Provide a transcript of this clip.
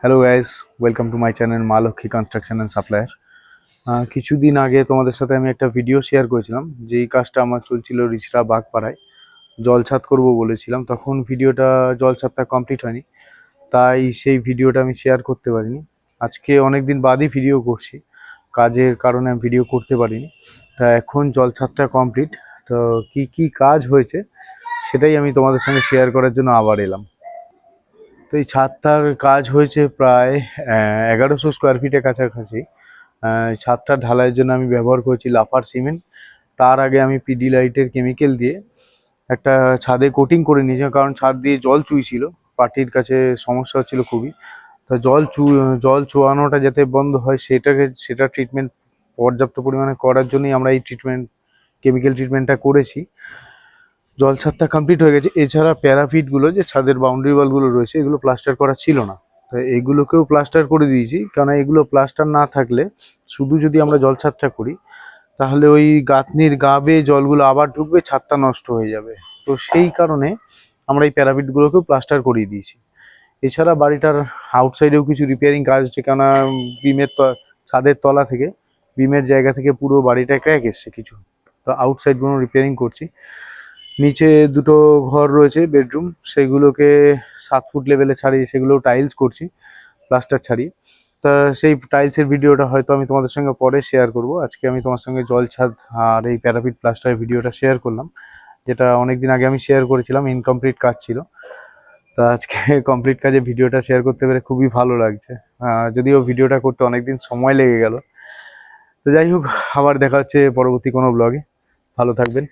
Hello guys, welcome to my channel মা Lakshmi construction and supplier. কিছুদিন আগে তোমাদের সাথে আমি একটা ভিডিও শেয়ার করেছিলাম, যেই কাজটা আমার চলছিল রিচরা বাগপাড়ায়। জল ছাদ করবো বলেছিলাম, তখন ভিডিওটা জল ছাদটা কমপ্লিট হয়নি, তাই সেই ভিডিওটা আমি শেয়ার করতে পারিনি। আজকে অনেক দিন বাদই ভিডিও করছি, কাজের কারণে আমি ভিডিও করতে পারিনি। তা এখন জল ছাদটা কমপ্লিট, তো কি কি কাজ হয়েছে সেটাই আমি তোমাদের সঙ্গে শেয়ার করার জন্য আবার এলাম। তো এই ছাদটার কাজ হয়েছে প্রায় 1100 স্কোয়ার ফিটের কাছাকাছি। ছাদটা ঢালাইয়ের জন্য আমি ব্যবহার করেছি লাফার সিমেন্ট। তার আগে আমি পিডি লাইটের কেমিক্যাল দিয়ে একটা ছাদে কোটিং করে নিয়েছিলাম, কারণ ছাদ দিয়ে জল চুইছিল। পার্টির কাছে সমস্যা হচ্ছিল খুবই। তো জল চুয়ানোটা যাতে বন্ধ হয় সেটা ট্রিটমেন্ট পর্যাপ্ত পরিমাণে করার জন্যই আমরা এই কেমিক্যাল ট্রিটমেন্টটা করেছি। জল ছাদটা কমপ্লিট হয়ে গেছে। এছাড়া প্যারাফিটগুলো যে ছাদের বাউন্ডারি ওয়ালগুলো রয়েছে, এগুলো প্লাস্টার করা ছিল না, তো এগুলোকেও প্লাস্টার করে দিয়েছি। কারণ এগুলো প্লাস্টার না থাকলে, শুধু যদি আমরা জল ছাদটা করি, তাহলে ওই গাঁথনির গা বেয়ে জলগুলো আবার ঢুকবে, ছাদটা নষ্ট হয়ে যাবে। তো সেই কারণে আমরা এই প্যারাফিটগুলোকেও প্লাস্টার করিয়ে দিয়েছি। এছাড়া বাড়িটার আউটসাইডেও কিছু রিপেয়ারিং কাজ হচ্ছে, কেননা বিমের ছাদের তলা থেকে, বিমের জায়গা থেকে পুরো বাড়িটা ক্র্যাক এসছে কিছু। তো আউটসাইডগুলো রিপেয়ারিং করছি। নিচে দুটো ঘর রয়েছে বেডরুম, সেগুলোকে 7 ফুট লেভেলে ছাড়িয়ে সেগুলো টাইলস করছি, প্লাস্টার ছাড়িয়ে। তা সেই টাইলসের ভিডিওটা হয়তো আমি তোমাদের সঙ্গে পরে শেয়ার করব। আজকে আমি তোমার সঙ্গে জল ছাদ আর এই প্যারাপিট প্লাস্টারের ভিডিওটা শেয়ার করলাম, যেটা অনেকদিন আগে আমি শেয়ার করেছিলাম, ইনকমপ্লিট কাজ ছিল। তা আজকে কমপ্লিট কাজে ভিডিওটা শেয়ার করতে পেরে খুবই ভালো লাগছে। যদিও ভিডিওটা করতে অনেকদিন সময় লেগে গেল। তো যাই হোক, আবার দেখা হচ্ছে পরবর্তী কোনো ব্লগে। ভালো থাকবেন।